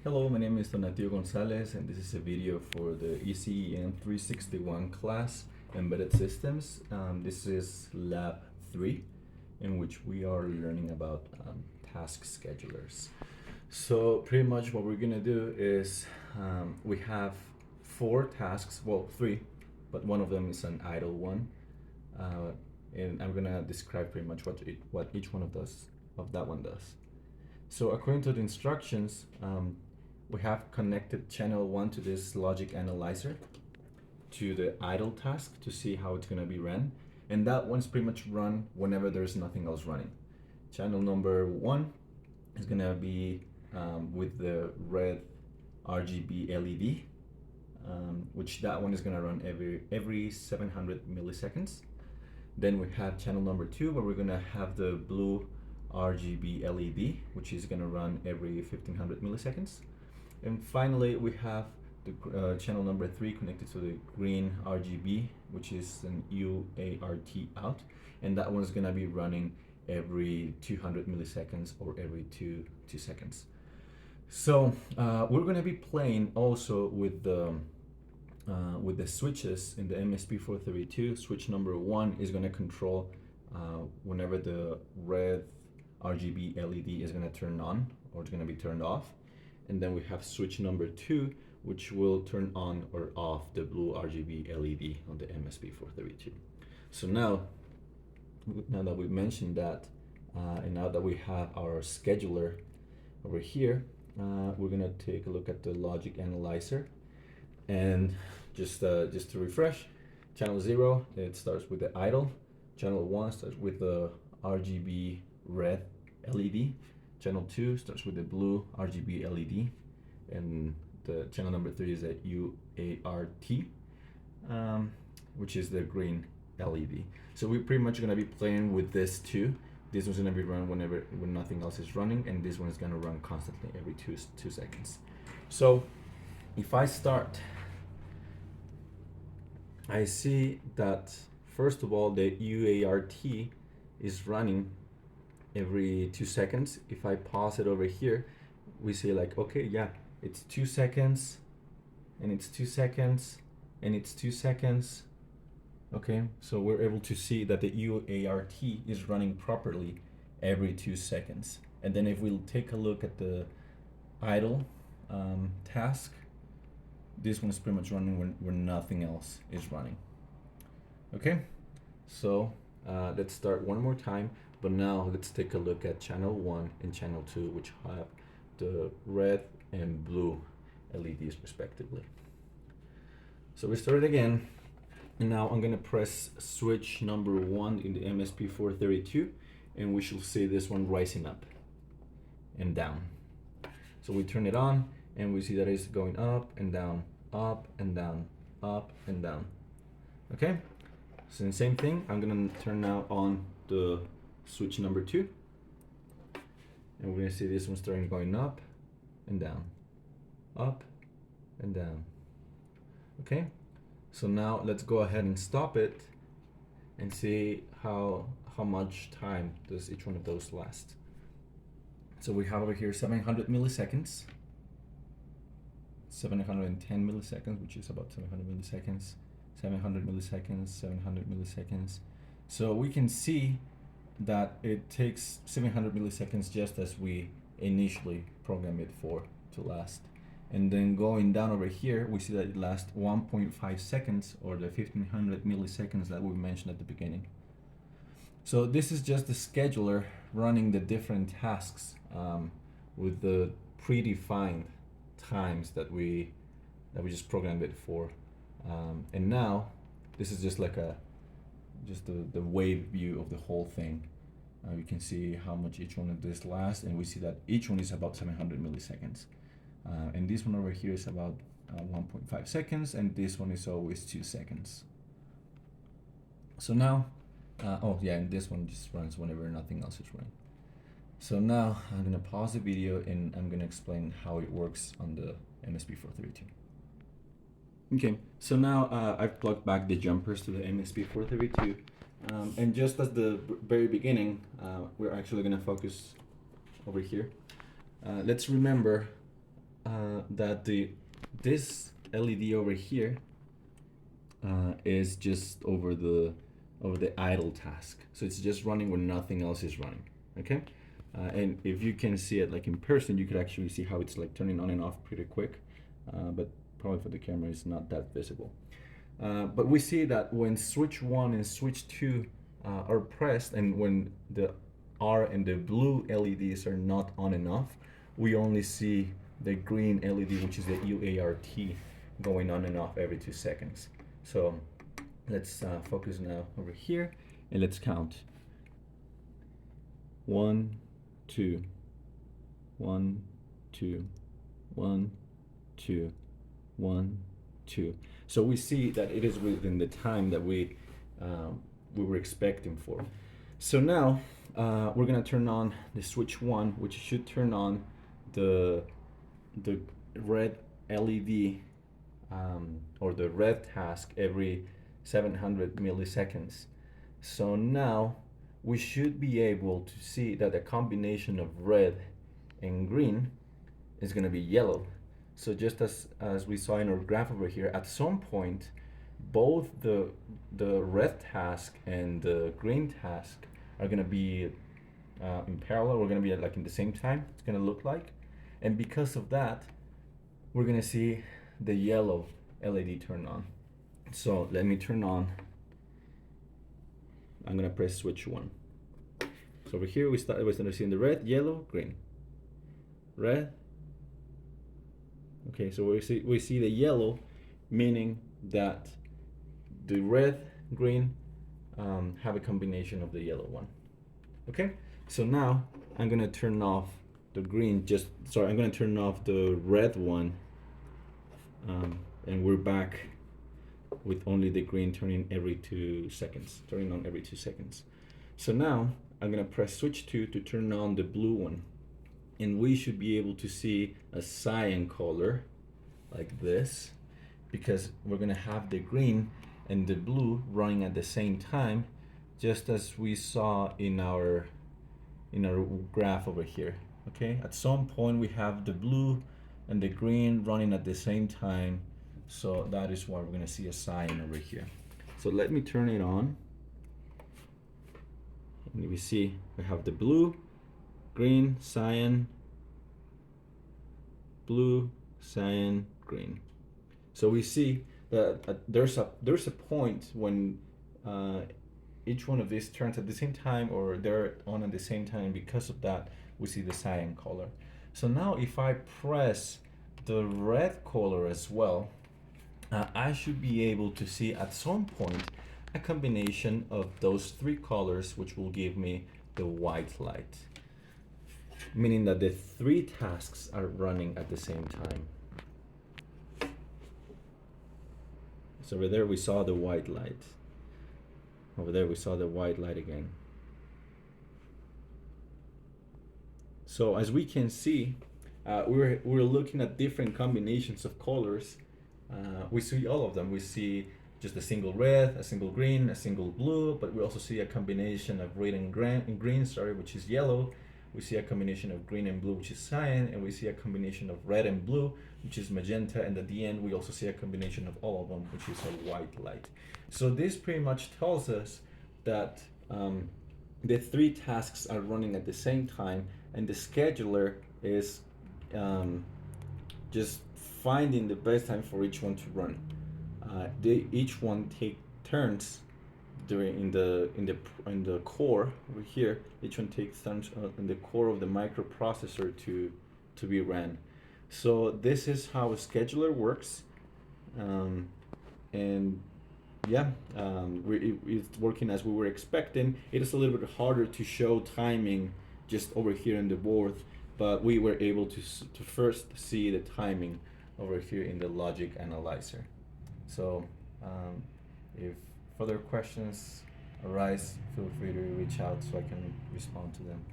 Hello, my name is Donatio Gonzalez, and this is a video for the ECEN 361 class, Embedded Systems. This is Lab 3, in which we are learning about task schedulers. So pretty much what we're gonna do is we have 4 tasks, well 3, but one of them is an idle one. And I'm gonna describe pretty much what each one of that one does. So according to the instructions, we have connected channel 1 to this logic analyzer to the idle task to see how it's going to be run. And that one's pretty much run whenever there's nothing else running. Channel number 1 is going to be with the red RGB LED, which that one is going to run every 700 milliseconds. Then we have channel number 2 where we're going to have the blue RGB LED, which is going to run every 1500 milliseconds. And finally, we have the channel number 3 connected to the green RGB, which is an UART out, and that one's going to be running every 200 milliseconds or every 2 seconds. So we're going to be playing also with the switches in the MSP432. Switch number 1 is going to control whenever the red RGB LED is going to turn on or it's going to be turned off. And then we have switch number 2, which will turn on or off the blue RGB LED on the MSP432. So now that we've mentioned that, and now that we have our scheduler over here, we're gonna take a look at the logic analyzer. And just to refresh, channel 0, it starts with the idle. Channel 1 starts with the RGB red LED. Channel 2 starts with the blue RGB LED, and the channel number 3 is a UART, which is the green LED. So we're pretty much gonna be playing with this too. This one's gonna be run when nothing else is running, and this one is gonna run constantly every two seconds. So if I start, I see that first of all the UART is running every 2 seconds. If I pause it over here, we see like, okay, yeah, it's 2 seconds, and it's 2 seconds, and it's 2 seconds. Okay, so we're able to see that the UART is running properly every 2 seconds. And then if we'll take a look at the idle task, this one's pretty much running when nothing else is running. Okay, so let's start one more time. But now let's take a look at channel 1 and channel 2, which have the red and blue LEDs respectively. So we start again, and now I'm gonna press switch number 1 in the MSP432, and we shall see this one rising up and down. So we turn it on, and we see that it's going up and down, up and down, up and down. Okay, so the same thing, I'm gonna turn now on the switch number 2, and we're gonna see this one starting going up and down, up and down. Okay, so now let's go ahead and stop it and see how much time does each one of those last. So we have over here 700 milliseconds, 710 milliseconds, which is about 700 milliseconds, 700 milliseconds, 700 milliseconds. So we can see that it takes 700 milliseconds just as we initially programmed it for to last. And then going down over here, we see that it lasts 1.5 seconds, or the 1500 milliseconds that we mentioned at the beginning. So this is just the scheduler running the different tasks with the predefined times that we just programmed it for. And now this is just like the wave view of the whole thing. We can see how much each one of this lasts, and we see that each one is about 700 milliseconds. And this one over here is about 1.5 seconds, and this one is always 2 seconds. So now, oh yeah, and this one just runs whenever nothing else is running. So now I'm gonna pause the video, and I'm gonna explain how it works on the MSP432. Okay, so now I've plugged back the jumpers to the MSP432, and just at the very beginning, we're actually going to focus over here. Let's remember that this LED over here is just over the idle task. So it's just running when nothing else is running. Okay, and if you can see it like in person, you could actually see how it's like turning on and off pretty quick. But probably for the camera, it's not that visible. But we see that when switch 1 and switch 2 are pressed, and when the R and the blue LEDs are not on and off, we only see the green LED, which is the UART, going on and off every 2 seconds. So let's focus now over here, and let's count. 1, 2, 1, 2, 1, 2, 1, 2. So we see that it is within the time that we were expecting for. So now we're gonna turn on the switch 1, which should turn on the red LED or the red task every 700 milliseconds. So now we should be able to see that the combination of red and green is going to be yellow. So just as we saw in our graph over here, at some point both the red task and the green task are going to be in parallel. We're going to be like in the same time, it's going to look like. And because of that, we're going to see the yellow LED turn on. So let me turn on. I'm going to press switch 1. So over here we're seeing the red, yellow, green. Red. Okay, so we see the yellow, meaning that the red, green have a combination of the yellow one. Okay, so now I'm gonna turn off the green. I'm gonna turn off the red one, and we're back with only the green turning every 2 seconds, turning on every 2 seconds. So now I'm gonna press switch 2 to turn on the blue one, and we should be able to see a cyan color like this, because we're gonna have the green and the blue running at the same time, just as we saw in our graph over here. Okay, at some point we have the blue and the green running at the same time, so that is why we're gonna see a cyan over here. So let me turn it on, and we see we have the blue, green, cyan, blue, cyan, green. So we see that there's a point when each one of these turns at the same time, or they're on at the same time, and because of that we see the cyan color. So now if I press the red color as well, I should be able to see at some point a combination of those 3 colors, which will give me the white light, meaning that the 3 tasks are running at the same time. So over there we saw the white light. Over there we saw the white light again. So as we can see, we're looking at different combinations of colors. We see all of them. We see just a single red, a single green, a single blue, but we also see a combination of red and green, which is yellow. We see a combination of green and blue, which is cyan, and we see a combination of red and blue, which is magenta, and at the end we also see a combination of all of them, which is a white light. So this pretty much tells us that the 3 tasks are running at the same time, and the scheduler is just finding the best time for each one to run. Each one take turns in the core over here. Each one takes turns in the core of the microprocessor to be ran. So this is how a scheduler works, and yeah, it's working as we were expecting. It is a little bit harder to show timing just over here in the board, but we were able to first see the timing over here in the logic analyzer. So if further questions arise, feel free to reach out so I can respond to them.